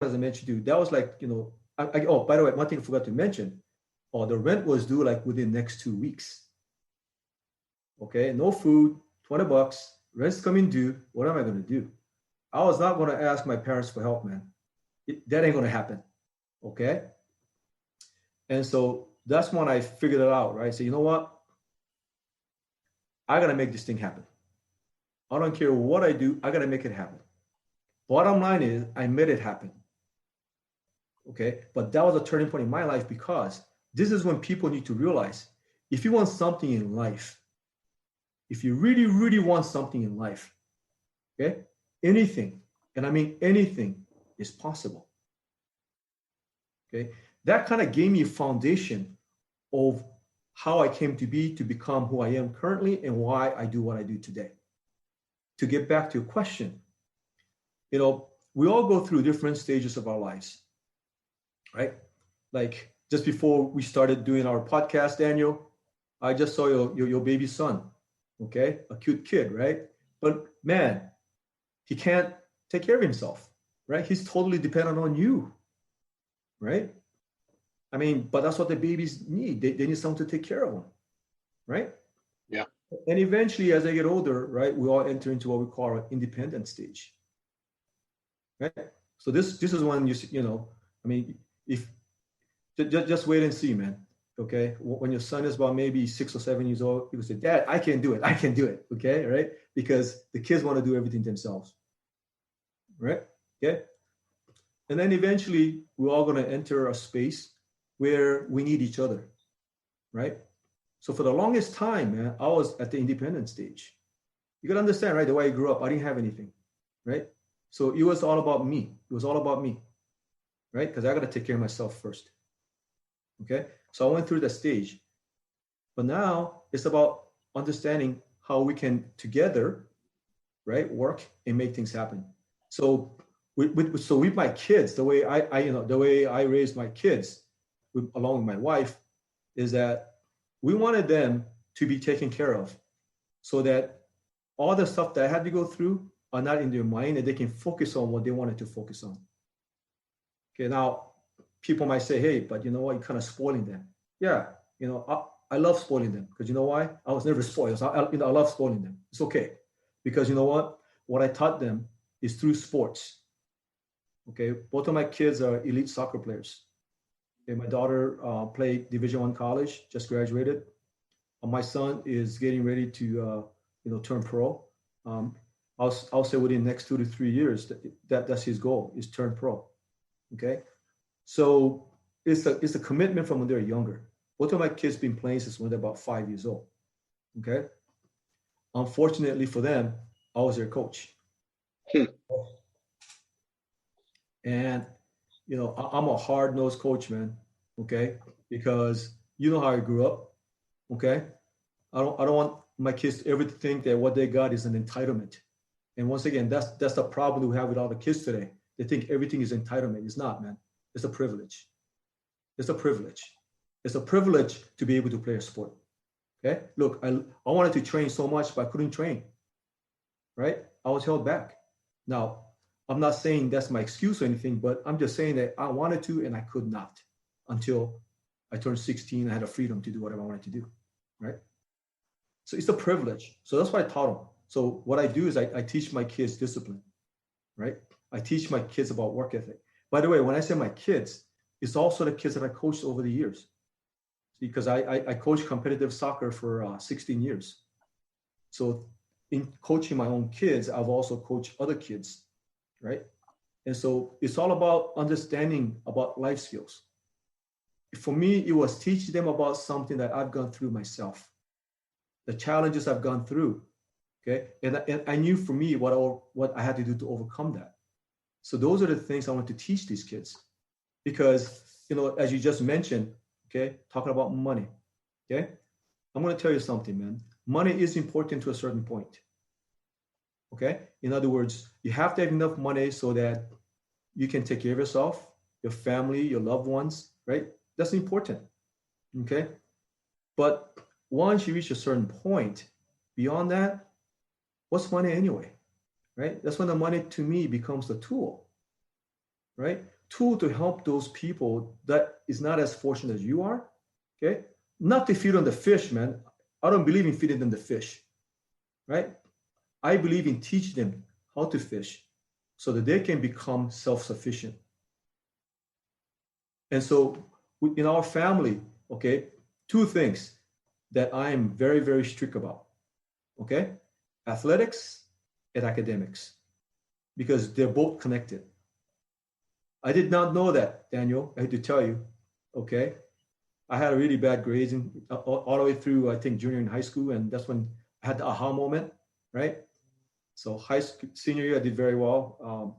as I mentioned to you, that was like, oh, by the way, one thing I forgot to mention, the rent was due like within the next 2 weeks. Okay, no food, $20, rent's coming due. What am I going to do? I was not going to ask my parents for help, man. That ain't going to happen. Okay. And so that's when I figured it out, right? So, you know what? I got to make this thing happen. I don't care what I do, I got to make it happen. Bottom line is, I made it happen. Okay. But that was a turning point in my life because this is when people need to realize if you want something in life, if you really, really want something in life, okay, anything, and I mean anything, is possible. Okay. That kind of gave me a foundation of how I came to be, to become who I am currently, and why I do what I do today. To get back to your question, we all go through different stages of our lives, right? Like just before we started doing our podcast, Daniel, I just saw your baby son, okay? A cute kid, right? But man, he can't take care of himself, right? He's totally dependent on you, right? I mean, but that's what the babies need. They need someone to take care of them, right? Yeah. And eventually, as they get older, right, we all enter into what we call an independent stage, right? So this is when I mean, if just wait and see, man. Okay, when your son is about maybe 6 or 7 years old, he will say, "Dad, I can do it. I can do it." Okay, right? Because the kids want to do everything themselves, right? Okay, and then eventually we're all going to enter a space where we need each other, right? So for the longest time, man, I was at the independent stage. You got to understand, right? The way I grew up, I didn't have anything, right? So it was all about me. It was all about me, right? Because I got to take care of myself first. Okay. So I went through that stage. But now it's about understanding how we can together, right, work and make things happen. So with my kids, the way the way I raised my kids, along with my wife, is that we wanted them to be taken care of, so that all the stuff that I had to go through are not in their mind, and they can focus on what they wanted to focus on. Okay, now people might say, "Hey, but you know what? You're kind of spoiling them." Yeah, I love spoiling them because you know why? I was never spoiled. So I love spoiling them. It's okay because you know what? What I taught them is through sports. Okay, both of my kids are elite soccer players. Okay, my daughter played Division I college, just graduated. My son is getting ready to turn pro. Um, I'll say within the next 2 to 3 years that's his goal, is turn pro. Okay, so it's a commitment from when they're younger. Both of my kids been playing since when they're about 5 years old. Okay, unfortunately for them, I was their coach, and I'm a hard nosed coach, man. Okay, because you know how I grew up. Okay, I don't want my kids to ever think that what they got is an entitlement. And once again, that's the problem we have with all the kids today. They think everything is entitlement. It's not, man. It's a privilege. It's a privilege. It's a privilege to be able to play a sport. Okay. Look, I wanted to train so much, but I couldn't train. Right. I was held back. Now, I'm not saying that's my excuse or anything, but I'm just saying that I wanted to and I could not until I turned 16. I had the freedom to do whatever I wanted to do. Right. So it's a privilege. So that's what I taught them. So what I do is I teach my kids discipline. Right. I teach my kids about work ethic. By the way, when I say my kids, it's also the kids that I coached over the years, because I coached competitive soccer for 16 years. So in coaching my own kids, I've also coached other kids, right? And so it's all about understanding about life skills. For me, it was teaching them about something that I've gone through myself, the challenges I've gone through, okay? And I knew for me what I had to do to overcome that. So those are the things I want to teach these kids. Because, as you just mentioned, okay, talking about money, okay, I'm going to tell you something, man. Money is important to a certain point, okay? In other words, you have to have enough money so that you can take care of yourself, your family, your loved ones, right? That's important, okay? But once you reach a certain point, beyond that, what's money anyway, right? That's when the money to me becomes the tool, right? Tool to help those people that is not as fortunate as you are, okay? Not to feed on the fish, man. I don't believe in feeding them the fish, right? I believe in teaching them how to fish so that they can become self-sufficient. And so in our family, okay, two things that I am very, very strict about, okay? Athletics and academics, because they're both connected. I did not know that, Daniel. I had to tell you, okay? I had a really bad grades all the way through, I think, junior and high school, and that's when I had the aha moment, right? So high school, senior year, I did very well.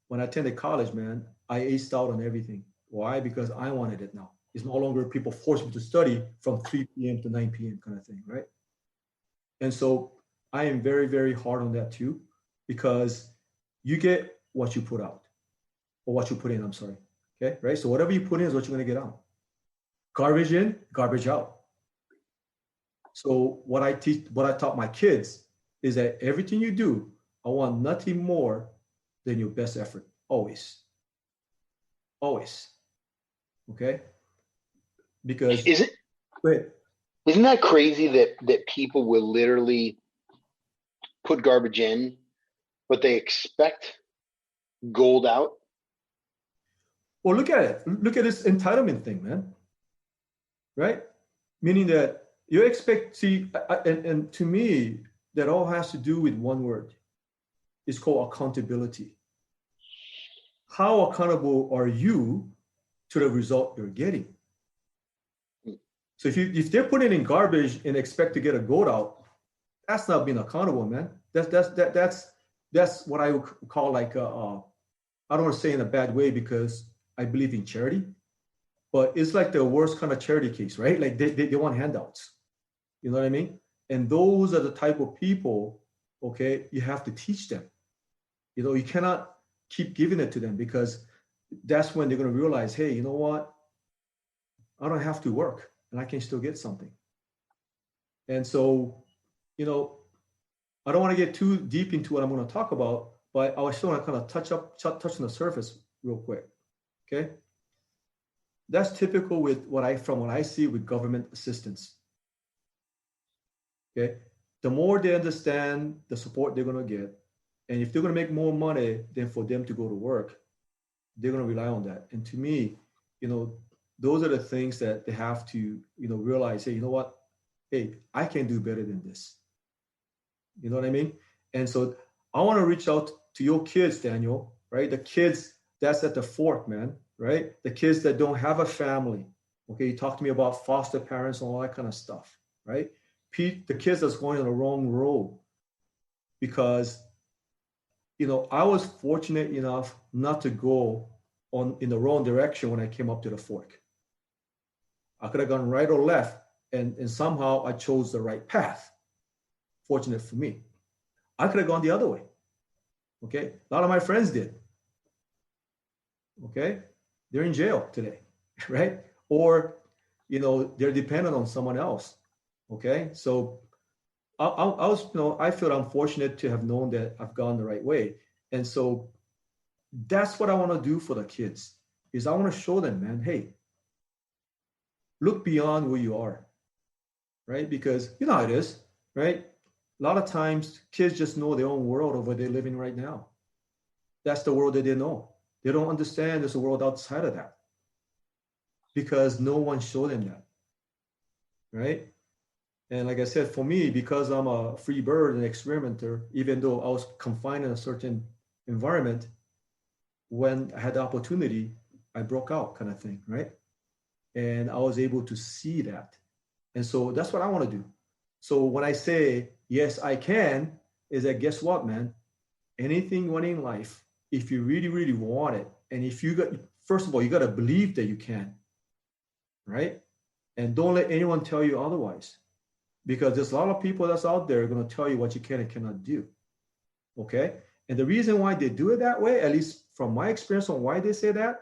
When I attended college, man, I aced out on everything. Why? Because I wanted it now. It's no longer people force me to study from 3 p.m. to 9 p.m. kind of thing, right? And so I am very, very hard on that too, because you get what you put out, or what you put in, I'm sorry. Okay, right? So whatever you put in is what you're going to get out. Garbage in, garbage out. So what I taught my kids is that everything you do, I want nothing more than your best effort. Always. Always. Okay? Because isn't that crazy that people will literally put garbage in, but they expect gold out? Well, look at it. Look at this entitlement thing, man. Right? Meaning that you expect, and to me, that all has to do with one word. It's called accountability. How accountable are you to the result you're getting? So if they're putting in garbage and expect to get a goat out, that's not being accountable, man. That's what I would call like I don't want to say in a bad way because I believe in charity, but it's like the worst kind of charity case, right? Like they want handouts. You know what I mean? And those are the type of people, okay, you have to teach them. You cannot keep giving it to them, because that's when they're going to realize, hey, you know what? I don't have to work and I can still get something. And so, I don't want to get too deep into what I'm going to talk about, but I still want to kind of touch on the surface real quick. Okay. That's typical with what I see with government assistance. Okay. The more they understand the support they're going to get, and if they're going to make more money than for them to go to work, they're going to rely on that. And to me, those are the things that they have to, realize, hey, you know what? Hey, I can do better than this. You know what I mean? And so I want to reach out to your kids, Daniel, right? The kids that's at the fork, man, right? The kids that don't have a family. Okay, you talk to me about foster parents and all that kind of stuff, right? Pete, the kids that's going on the wrong road, because I was fortunate enough not to go in the wrong direction when I came up to the fork. I could have gone right or left, and somehow I chose the right path. Fortunate for me. I could have gone the other way. Okay, a lot of my friends did. Okay, they're in jail today, right? Or they're dependent on someone else. Okay, so I feel I'm fortunate to have known that I've gone the right way. And so that's what I want to do for the kids, is I want to show them, man, hey, look beyond where you are, right? Because you know how it is, right? A lot of times kids just know their own world of where they're living right now. That's the world that they know. They don't understand there's a world outside of that, because no one showed them that, right? And like I said, for me, because I'm a free bird and experimenter, even though I was confined in a certain environment, when I had the opportunity, I broke out, kind of thing, right? And I was able to see that. And so that's what I want to do. So when I say, yes, I can, is that, guess what, man? Anything you want in life, if you really, really want it, and if you first of all, you got to believe that you can, right? And don't let anyone tell you otherwise. Because there's a lot of people that's out there going to tell you what you can and cannot do. Okay? And the reason why they do it that way, at least from my experience on why they say that,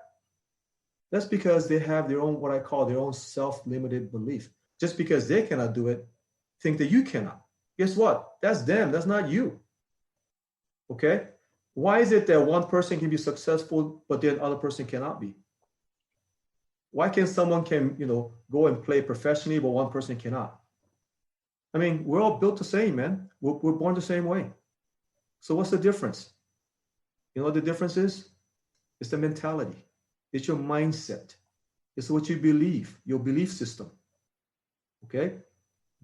that's because they have their own, what I call their own self-limited belief. Just because they cannot do it, think that you cannot. Guess what? That's them. That's not you. Okay? Why is it that one person can be successful, but then other person cannot be? Why can someone go and play professionally, but one person cannot? I mean, we're all built the same, man. We're born the same way. So what's the difference? You know what the difference is? It's the mentality. It's your mindset. It's what you believe, your belief system. Okay?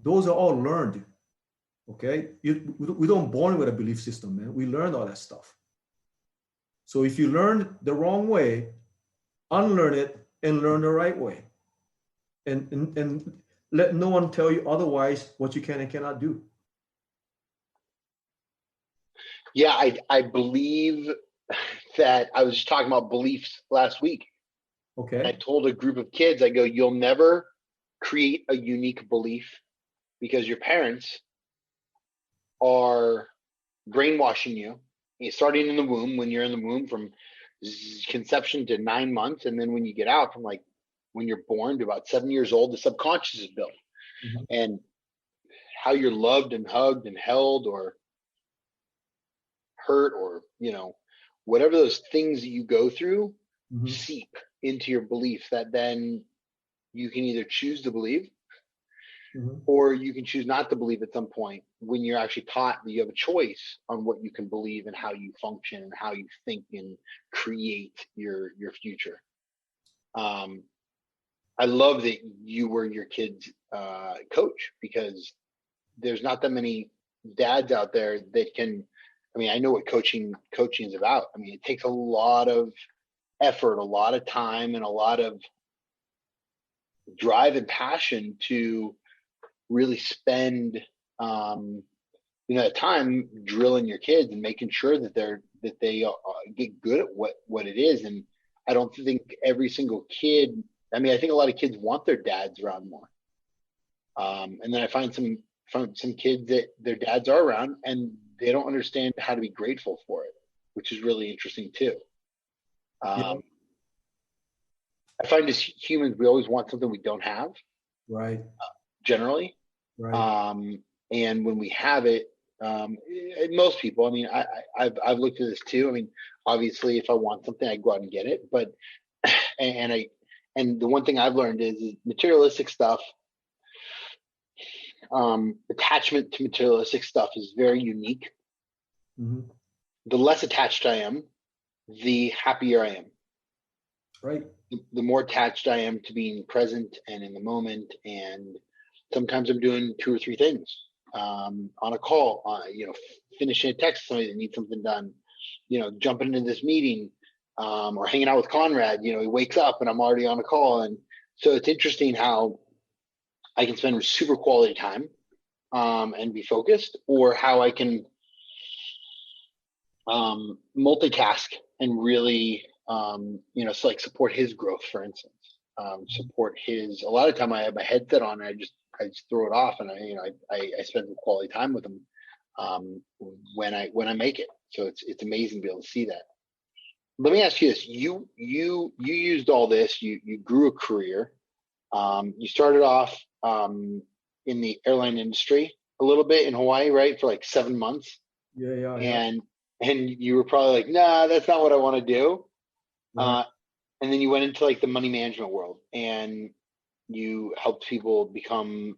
Those are all learned. Okay? We don't born with a belief system, man. We learn all that stuff. So if you learn the wrong way, unlearn it and learn the right way. And let no one tell you otherwise what you can and cannot do. Yeah, I believe that I was just talking about beliefs last week. Okay. And I told a group of kids, I go, you'll never create a unique belief because your parents are brainwashing you, starting in the womb, when you're in the womb from conception to 9 months. And then when you get out from like when you're born to about 7 years old, the subconscious is built. Mm-hmm. And how you're loved and hugged and held or hurt or, whatever those things that you go through mm-hmm. seep into your belief that then you can either choose to believe mm-hmm. or you can choose not to believe at some point when you're actually taught that you have a choice on what you can believe and how you function and how you think and create your future. I love that you were your kid's coach because there's not that many dads out there that can, I know what coaching is about. It takes a lot of effort, a lot of time, and a lot of drive and passion to really spend time drilling your kids and making sure that they get good at what it is. And I don't think every single kid, I think a lot of kids want their dads around more. And then I find some kids that their dads are around and they don't understand how to be grateful for it, which is really interesting too. I find as humans, we always want something we don't have. Right. Generally. Right. And when we have it, most people, I've looked at this too. Obviously if I want something, I go out and get it, but, and the one thing I've learned is materialistic stuff, attachment to materialistic stuff is very unique. Mm-hmm. The less attached I am, the happier I am. Right. The more attached I am to being present and in the moment. And sometimes I'm doing 2 or 3 things on a call, finishing a text to somebody that needs something done, jumping into this meeting or hanging out with Conrad. He wakes up and I'm already on a call. And so it's interesting how I can spend super quality time and be focused, or how I can multitask and really, so like support his growth, for instance, support his, a lot of time I have my headset on and I just throw it off and I spend some quality time with him when I make it. So it's amazing to be able to see that. Let me ask you this. You used all this, you grew a career. You started off in the airline industry a little bit in Hawaii, right? For like 7 months. Yeah. And you were probably like, nah, that's not what I want to do. Right. And then you went into like the money management world and you helped people become,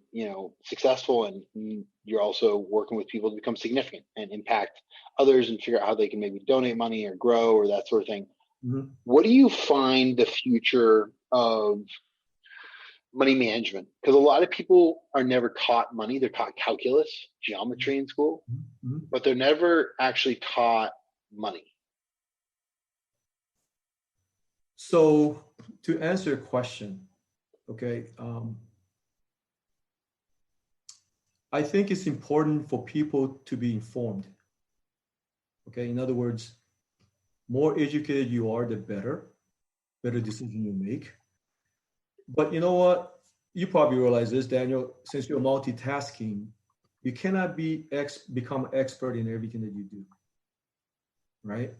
successful, and you're also working with people to become significant and impact others and figure out how they can maybe donate money or grow or that sort of thing. Mm-hmm. What do you find the future of money management? Because a lot of people are never taught money. They're taught calculus, geometry in school, mm-hmm. but they're never actually taught money. So to answer your question, okay, I think it's important for people to be informed. Okay, in other words, more educated you are, the better decision you make. But you know what? You probably realize this, Daniel, since you're multitasking, you cannot become expert in everything that you do, right?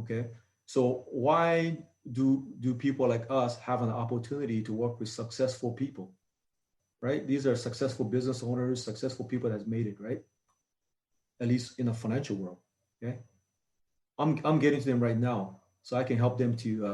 Okay, so why do people like us have an opportunity to work with successful people, right? These are successful business owners, successful people that's made it, right? At least in the financial world, okay? I'm getting to them right now, so I can help them to